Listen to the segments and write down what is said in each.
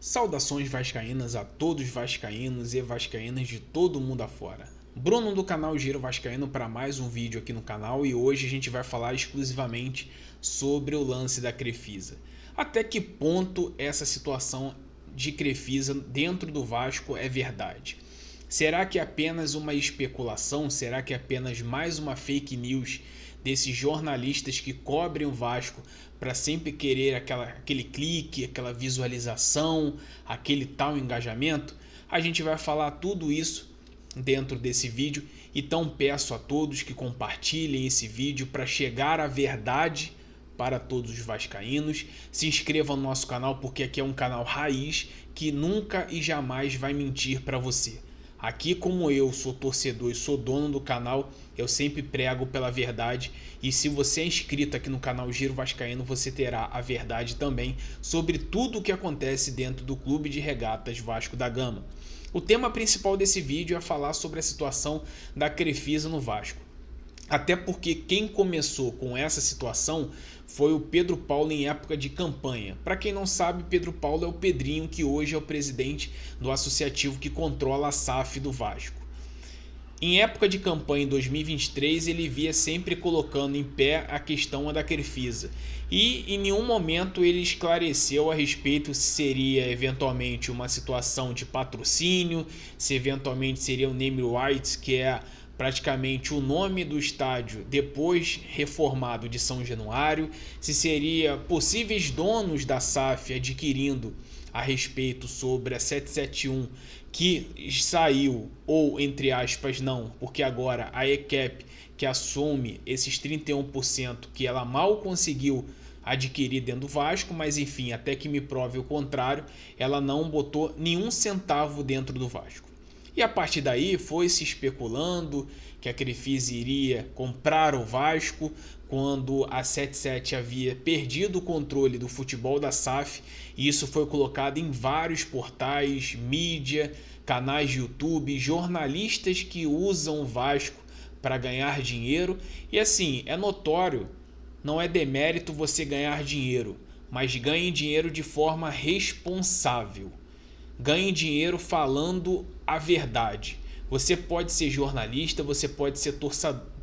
Saudações vascaínas a todos vascaínos e vascaínas de todo mundo afora. Bruno do canal Giro Vascaíno para mais um vídeo aqui no canal e hoje a gente vai falar exclusivamente sobre o lance da Crefisa. Até que ponto essa situação de Crefisa dentro do Vasco é verdade? Será que é apenas uma especulação? Será que é apenas mais uma fake news desses jornalistas que cobrem o Vasco para sempre querer aquele clique, aquela visualização, aquele tal engajamento? A gente vai falar tudo isso dentro desse vídeo, então peço a todos que compartilhem esse vídeo para chegar à verdade para todos os vascaínos. Se inscreva no nosso canal porque aqui é um canal raiz que nunca e jamais vai mentir para você. Aqui, como eu sou torcedor e sou dono do canal, eu sempre prego pela verdade. E se você é inscrito aqui no canal Giro Vascaíno, você terá a verdade também sobre tudo o que acontece dentro do Clube de Regatas Vasco da Gama. O tema principal desse vídeo é falar sobre a situação da Crefisa no Vasco. Até porque quem começou com essa situação foi o Pedro Paulo em época de campanha. Para quem não sabe, Pedro Paulo é o Pedrinho, que hoje é o presidente do associativo que controla a SAF do Vasco. Em época de campanha em 2023, ele via sempre colocando em pé a questão da Crefisa. E em nenhum momento ele esclareceu a respeito se seria eventualmente uma situação de patrocínio, se eventualmente seria o name rights, que é praticamente o nome do estádio depois reformado de São Januário, se seria possíveis donos da SAF adquirindo a respeito sobre a 771 que saiu, ou entre aspas não, porque agora a ECAP que assume esses 31% que ela mal conseguiu adquirir dentro do Vasco, mas enfim, até que me prove o contrário, ela não botou nenhum centavo dentro do Vasco. E a partir daí foi se especulando que a Crefisa iria comprar o Vasco quando a 77 havia perdido o controle do futebol da SAF, e isso foi colocado em vários portais, mídia, canais de YouTube, jornalistas que usam o Vasco para ganhar dinheiro. E assim, é notório, não é demérito você ganhar dinheiro, mas ganhe dinheiro de forma responsável. Ganhe dinheiro falando a verdade. Você pode ser jornalista, você pode ser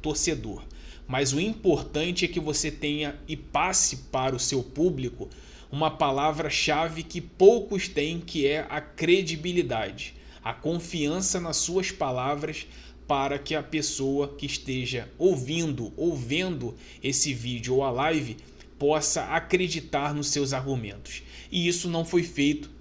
torcedor, mas o importante é que você tenha e passe para o seu público uma palavra-chave que poucos têm, que é a credibilidade, a confiança nas suas palavras, para que a pessoa que esteja ouvindo ou vendo esse vídeo ou a live possa acreditar nos seus argumentos. E isso não foi feito.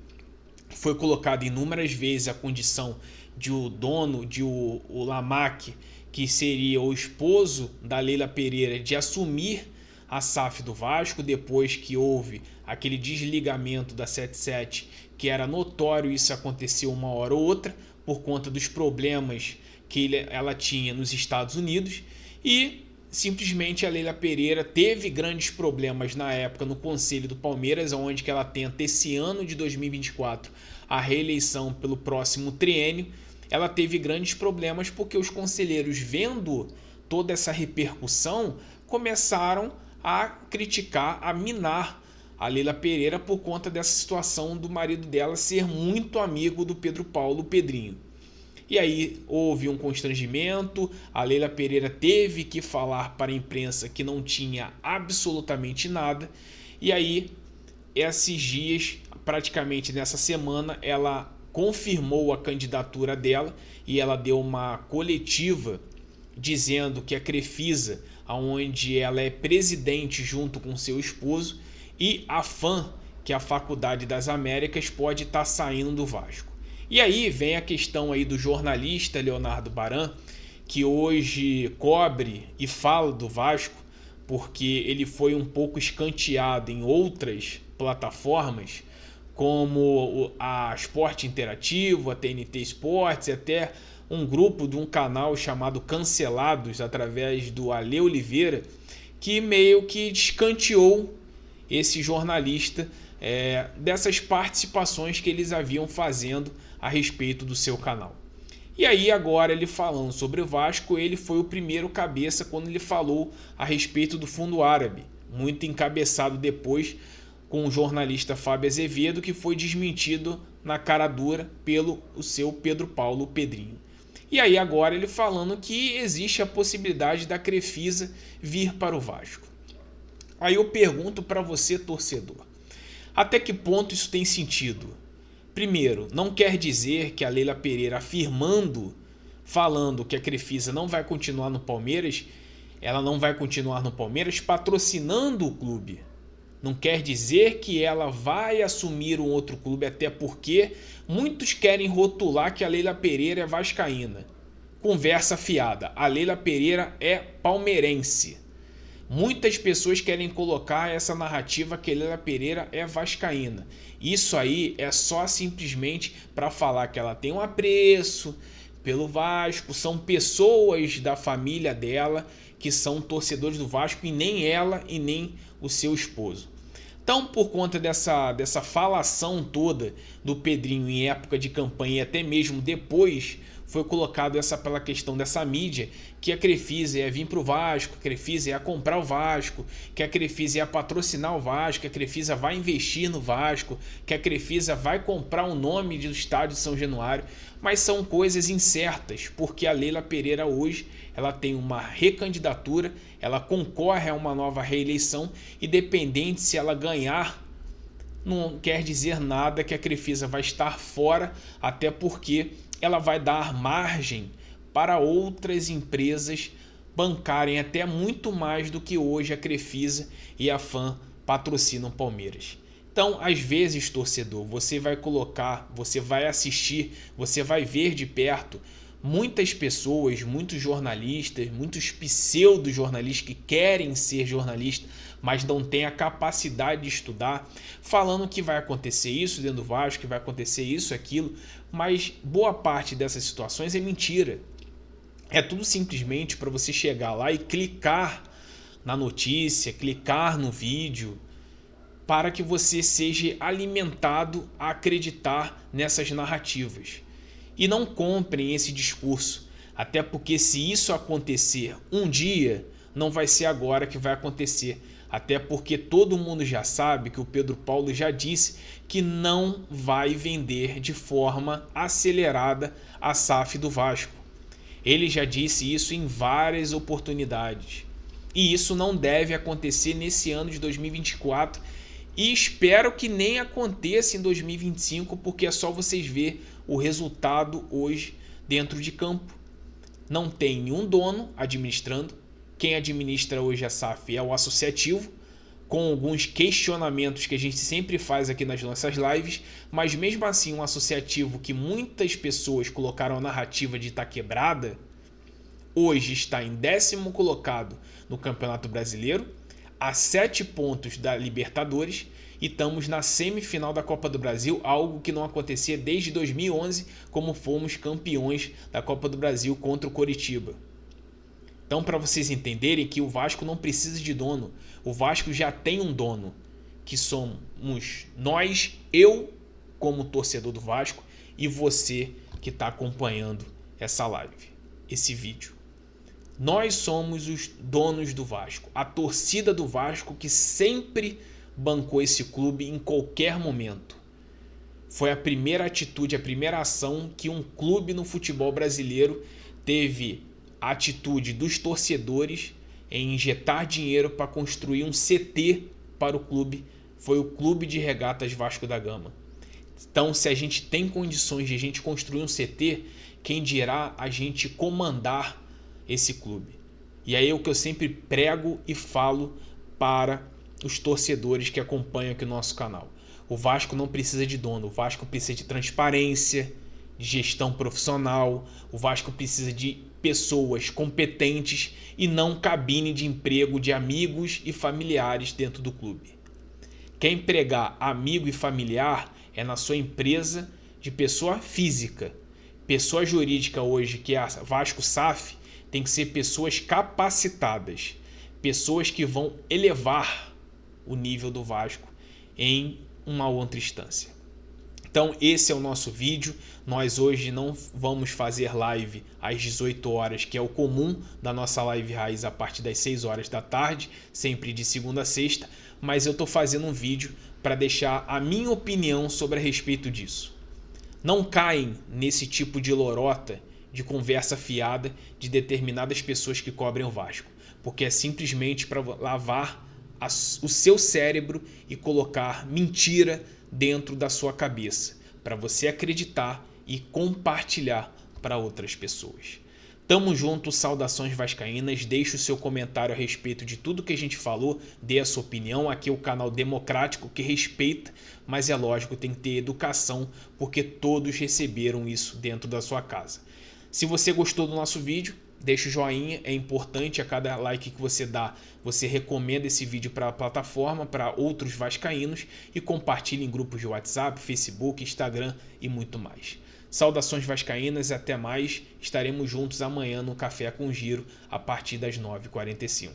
Foi colocado inúmeras vezes a condição de o dono, de o Lamac, que seria o esposo da Leila Pereira, de assumir a SAF do Vasco, depois que houve aquele desligamento da 77, que era notório, isso aconteceu uma hora ou outra, por conta dos problemas que ela tinha nos Estados Unidos, e simplesmente a Leila Pereira teve grandes problemas na época no Conselho do Palmeiras, onde que ela tenta esse ano de 2024 a reeleição pelo próximo triênio. Ela teve grandes problemas porque os conselheiros, vendo toda essa repercussão, começaram a criticar, a minar a Leila Pereira por conta dessa situação do marido dela ser muito amigo do Pedro Paulo, o Pedrinho. E aí houve um constrangimento, a Leila Pereira teve que falar para a imprensa que não tinha absolutamente nada, e aí esses dias, praticamente nessa semana, ela confirmou a candidatura dela e ela deu uma coletiva dizendo que a Crefisa, onde ela é presidente junto com seu esposo, e a FAM, que é a Faculdade das Américas, pode estar saindo do Vasco. E aí vem a questão aí do jornalista Leonardo Baran, que hoje cobre e fala do Vasco, porque ele foi um pouco escanteado em outras plataformas, como a Esporte Interativo, a TNT Esportes, até um grupo de um canal chamado Cancelados, através do Ale Oliveira, que meio que escanteou esse jornalista dessas participações que eles haviam fazendo a respeito do seu canal. E aí agora ele falando sobre o Vasco, ele foi o primeiro cabeça quando ele falou a respeito do fundo árabe, muito encabeçado depois com o jornalista Fábio Azevedo, que foi desmentido na cara dura pelo o seu Pedro Paulo, o Pedrinho. E aí agora ele falando que existe a possibilidade da Crefisa vir para o Vasco. Aí eu pergunto para você, torcedor, até que ponto isso tem sentido? Primeiro, não quer dizer que a Leila Pereira falando que a Crefisa não vai continuar no Palmeiras, ela não vai continuar no Palmeiras patrocinando o clube. Não quer dizer que ela vai assumir um outro clube, até porque muitos querem rotular que a Leila Pereira é vascaína. Conversa fiada, a Leila Pereira é palmeirense. Muitas pessoas querem colocar essa narrativa que a Leila Pereira é vascaína. Isso aí é só simplesmente para falar que ela tem um apreço pelo Vasco, são pessoas da família dela que são torcedores do Vasco e nem ela e nem o seu esposo. Então, por conta dessa falação toda do Pedrinho em época de campanha e até mesmo depois, foi colocado pela questão dessa mídia que a Crefisa ia vir para o Vasco, a Crefisa ia comprar o Vasco, que a Crefisa ia patrocinar o Vasco, que a Crefisa vai investir no Vasco, que a Crefisa vai comprar o nome do estádio de São Januário, mas são coisas incertas, porque a Leila Pereira hoje ela tem uma recandidatura, ela concorre a uma nova reeleição, independente se ela ganhar, não quer dizer nada que a Crefisa vai estar fora, até porque ela vai dar margem para outras empresas bancarem até muito mais do que hoje a Crefisa e a FAM patrocinam Palmeiras. Então, às vezes, torcedor, você vai colocar, você vai assistir, você vai ver de perto muitas pessoas, muitos jornalistas, muitos pseudo-jornalistas que querem ser jornalistas, mas não têm a capacidade de estudar, falando que vai acontecer isso dentro do Vasco, que vai acontecer isso, aquilo, mas boa parte dessas situações é mentira. É tudo simplesmente para você chegar lá e clicar na notícia, clicar no vídeo, para que você seja alimentado a acreditar nessas narrativas. E não comprem esse discurso, até porque se isso acontecer um dia, não vai ser agora que vai acontecer. Até porque todo mundo já sabe que o Pedro Paulo já disse que não vai vender de forma acelerada a SAF do Vasco. Ele já disse isso em várias oportunidades. E isso não deve acontecer nesse ano de 2024 e espero que nem aconteça em 2025, porque é só vocês ver o resultado hoje dentro de campo. Não tem nenhum dono administrando. Quem administra hoje a SAF é o associativo, com alguns questionamentos que a gente sempre faz aqui nas nossas lives, mas mesmo assim um associativo que muitas pessoas colocaram a narrativa de estar quebrada, hoje está em 10º colocado no Campeonato Brasileiro, a 7 pontos da Libertadores, e estamos na semifinal da Copa do Brasil, algo que não acontecia desde 2011, como fomos campeões da Copa do Brasil contra o Coritiba. Então, para vocês entenderem que o Vasco não precisa de dono, o Vasco já tem um dono, que somos nós, eu como torcedor do Vasco e você que está acompanhando essa live, esse vídeo. Nós somos os donos do Vasco, a torcida do Vasco que sempre bancou esse clube em qualquer momento. Foi a primeira atitude, a primeira ação que um clube no futebol brasileiro teve a atitude dos torcedores em injetar dinheiro para construir um CT para o clube. Foi o Clube de Regatas Vasco da Gama. Então, se a gente tem condições de a gente construir um CT, quem dirá a gente comandar esse clube? E aí é o que eu sempre prego e falo para os torcedores que acompanham aqui o nosso canal. O Vasco não precisa de dono, o Vasco precisa de transparência, de gestão profissional, o Vasco precisa de pessoas competentes e não cabine de emprego de amigos e familiares dentro do clube. Quer empregar amigo e familiar é na sua empresa de pessoa física. Pessoa jurídica hoje, que é a Vasco SAF, tem que ser pessoas capacitadas, pessoas que vão elevar o nível do Vasco em uma outra instância. Então esse é o nosso vídeo. Nós hoje não vamos fazer live às 18 horas, que é o comum da nossa live raiz a partir das 6 horas da tarde, sempre de segunda a sexta, mas eu estou fazendo um vídeo para deixar a minha opinião sobre a respeito disso. Não caem nesse tipo de lorota, de conversa fiada de determinadas pessoas que cobrem o Vasco, porque é simplesmente para lavar o seu cérebro e colocar mentira dentro da sua cabeça, para você acreditar e compartilhar para outras pessoas. Tamo junto, saudações vascaínas, deixe o seu comentário a respeito de tudo que a gente falou, dê a sua opinião, aqui é o canal democrático que respeita, mas é lógico, tem que ter educação, porque todos receberam isso dentro da sua casa. Se você gostou do nosso vídeo, deixa o joinha, é importante, a cada like que você dá, você recomenda esse vídeo para a plataforma, para outros vascaínos e compartilha em grupos de WhatsApp, Facebook, Instagram e muito mais. Saudações vascaínas e até mais, estaremos juntos amanhã no Café com Giro a partir das 9h45.